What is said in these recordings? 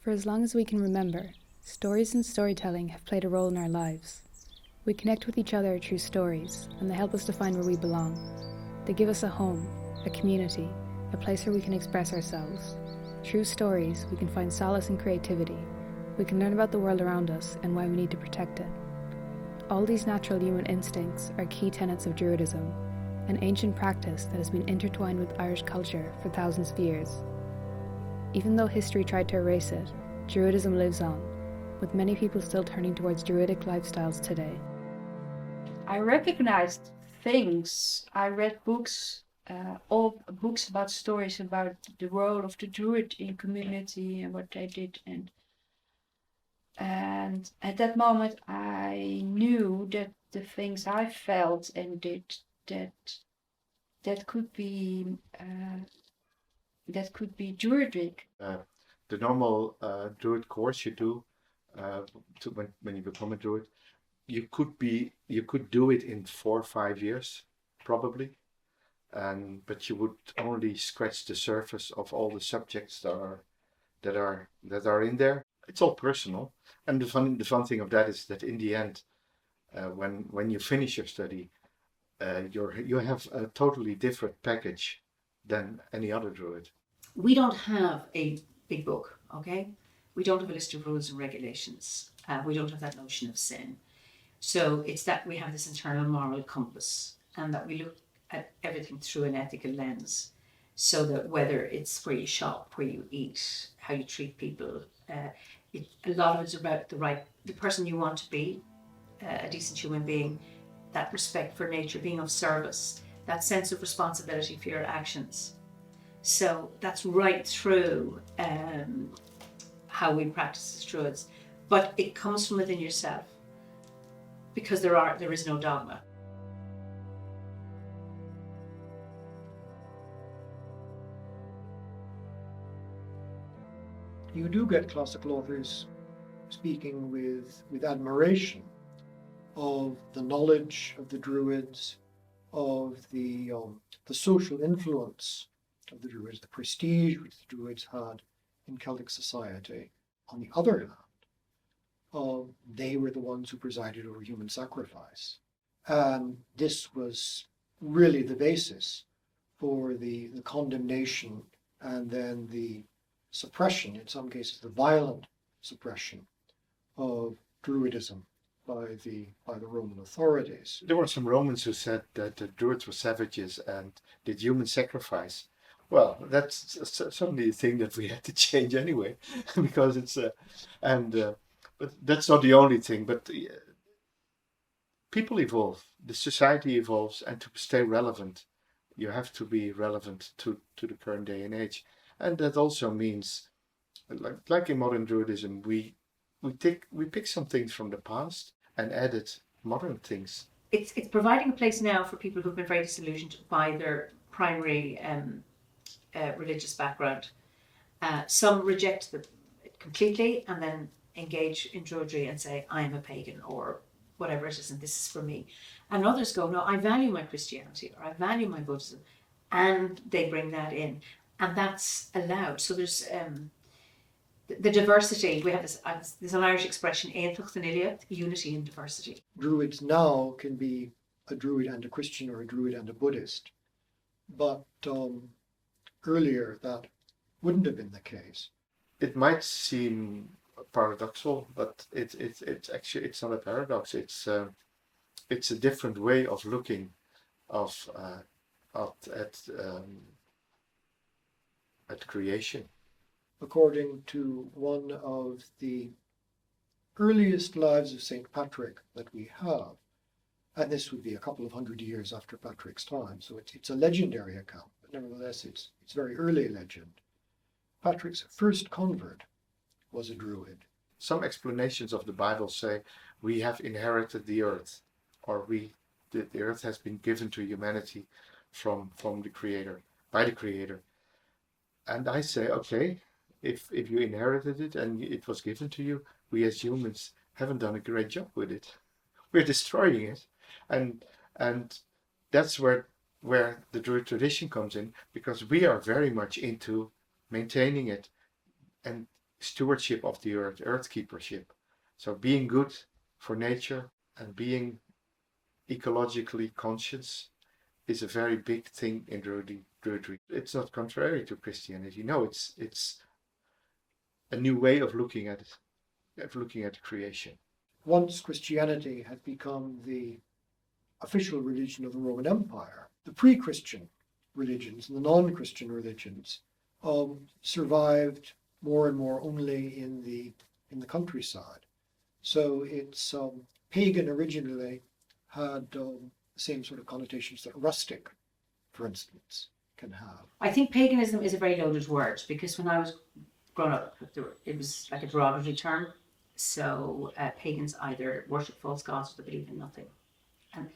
For as long as we can remember, stories and storytelling have played a role in our lives. We connect with each other through stories, and they help us to find where we belong. They give us a home, a community, a place where we can express ourselves. Through stories, we can find solace and creativity. We can learn about the world around us and why we need to protect it. All these natural human instincts are key tenets of Druidism, an ancient practice that has been intertwined with Irish culture for thousands of years. Even though history tried to erase it, Druidism lives on, with many people still turning towards Druidic lifestyles today. I recognized things. I read books, all books about stories about the role of the Druid in community and what they did. And at that moment, I knew that the things I felt and did that could be Druidic. The normal Druid course you do when you become a Druid, you could do it in 4 or 5 years, probably, but you would only scratch the surface of all the subjects that are in there. It's all personal, and the fun thing of that is that in the end, when you finish your study, you have a totally different package than any other Druid. We don't have a big book, okay? We don't have a list of rules and regulations. We don't have that notion of sin. So it's that we have this internal moral compass, and that we look at everything through an ethical lens, so that whether it's where you shop, where you eat, how you treat people, a lot of it's about the person you want to be, a decent human being, that respect for nature, being of service, that sense of responsibility for your actions. So that's right through how we practice as Druids, but it comes from within yourself, because there is no dogma. You do get classical authors speaking with admiration of the knowledge of the Druids, of the social influence of the Druids, the prestige which the Druids had in Celtic society. On the other hand, they were the ones who presided over human sacrifice. And this was really the basis for the condemnation and then the suppression, in some cases the violent suppression of Druidism by the Roman authorities. There were some Romans who said that the Druids were savages and did human sacrifice. Well, that's certainly a thing that we had to change anyway, because it's but that's not the only thing. But people evolve, the society evolves, and to stay relevant, you have to be relevant to the current day and age, and that also means, like in modern Druidism, we pick some things from the past and added modern things. It's providing a place now for people who've been very disillusioned by their primary religious background. Some reject it completely and then engage in Druidry and say, I am a pagan or whatever it is, and this is for me. And others go, no, I value my Christianity or I value my Buddhism, and they bring that in, and that's allowed. So there's the diversity. We have this there's an Irish expression, unity in diversity. Druids now can be a Druid and a Christian, or a Druid and a Buddhist, but earlier that wouldn't have been the case. It might seem paradoxical, but it's actually, it's not a paradox. It's a different way of looking at creation. According to one of the earliest lives of St. Patrick that we have, and this would be a couple of 100 years after Patrick's time, so it's a legendary account, but nevertheless it's very early legend. Patrick's first convert was a Druid. Some explanations of the Bible say we have inherited the earth, or the earth has been given to humanity from the Creator, by the Creator. And I say, okay, if you inherited it and it was given to you, we as humans haven't done a great job with it. We're destroying it, and that's where the Druid tradition comes in, because we are very much into maintaining it and stewardship of the earth, earthkeepership. So being good for nature and being ecologically conscious is a very big thing in Druidry. It's not contrary to Christianity. No, it's a new way of looking at it, of looking at creation. Once Christianity had become the official religion of the Roman Empire, the pre-Christian religions and the non-Christian religions survived more and more only in the countryside. So it's pagan originally had the same sort of connotations that rustic, for instance, can have. I think paganism is a very loaded word, because when I was growing up, it was like a derogatory term. So pagans either worship false gods or they believe in nothing. And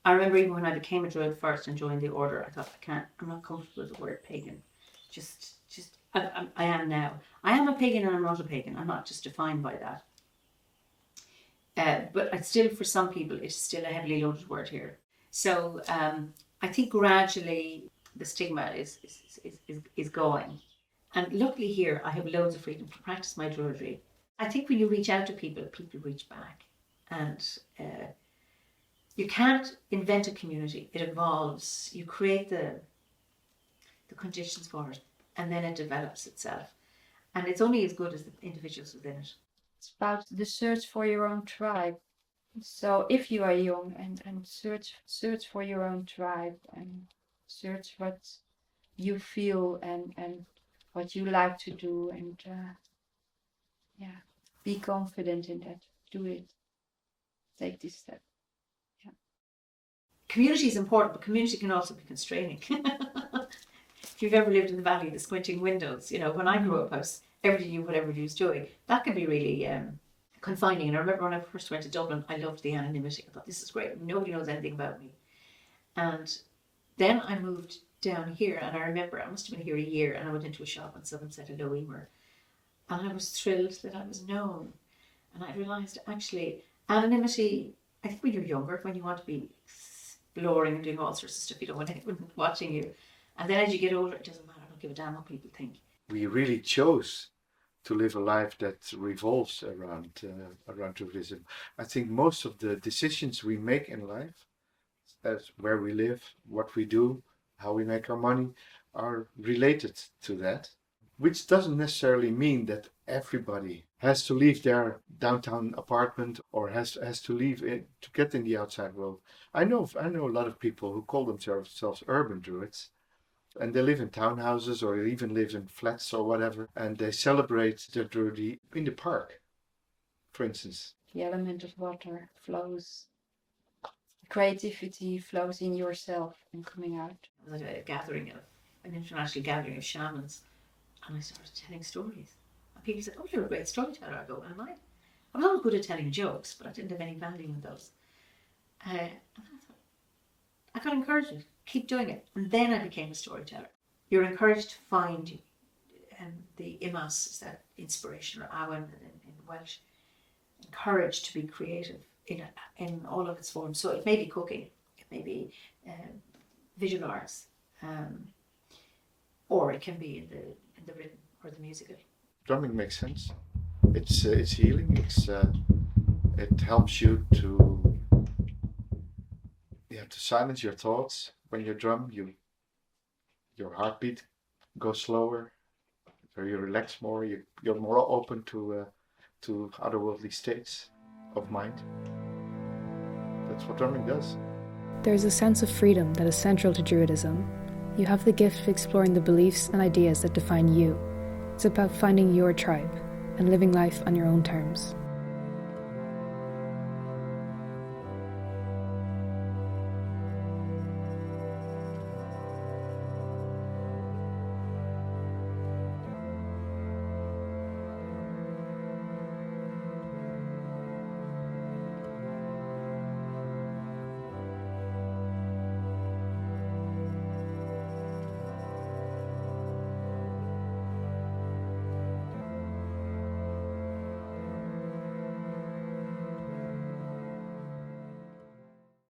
I remember even when I became a druid first and joined the order, I thought, I'm not comfortable with the word pagan. I am now. I am a pagan and I'm not a pagan. I'm not just defined by that. But it's still, for some people, it's still a heavily loaded word here. So I think gradually the stigma is going. And luckily here, I have loads of freedom to practice my druidry. I think when you reach out to people, people reach back. And you can't invent a community. It evolves. You create the conditions for it, and then it develops itself. And it's only as good as the individuals within it. It's about the search for your own tribe. So if you are young and search for your own tribe and search what you feel and what you like to do, and be confident in that. Do it. Take this step. Yeah. Community is important, but community can also be constraining. If you've ever lived in the Valley of the Squinting Windows, when I grew up, everybody knew what everybody was doing. That can be really confining. And I remember when I first went to Dublin, I loved the anonymity. I thought, this is great. Nobody knows anything about me. And then I moved down here, and I remember I must have been here a year, and I went into a shop and someone said, hello, Emer. And I was thrilled that I was known. And I realised, actually, anonymity, I think when you're younger, when you want to be exploring and doing all sorts of stuff, you don't want anyone watching you. And then as you get older, it doesn't matter. I don't give a damn what people think. We really chose to live a life that revolves around Druidism. I think most of the decisions we make in life, as where we live, what we do, how we make our money, are related to that. Which doesn't necessarily mean that everybody has to leave their downtown apartment or has to leave it to get in the outside world. I know a lot of people who call themselves urban druids, and they live in townhouses or even live in flats or whatever, and they celebrate their druidry in the park, for instance. The element of water flows. Creativity flows in yourself and coming out. It was an international gathering of shamans. And I started telling stories. And people said, oh, you're a great storyteller. I go, am I? I was always good at telling jokes, but I didn't have any value in those. And I thought, I got encouraged. Keep doing it. And then I became a storyteller. You're encouraged to find the imas, is that inspiration, or awen in Welsh. Encouraged to be creative in all of its forms. So it may be cooking, it may be visual arts, or it can be in the written or the musical. Drumming makes sense. It's healing. It helps you to silence your thoughts. When you drum, your heartbeat goes slower, so you relax more. You're more open to otherworldly states of mind. That's what drumming does. There's a sense of freedom that is central to Druidism. You have the gift of exploring the beliefs and ideas that define you. It's about finding your tribe and living life on your own terms.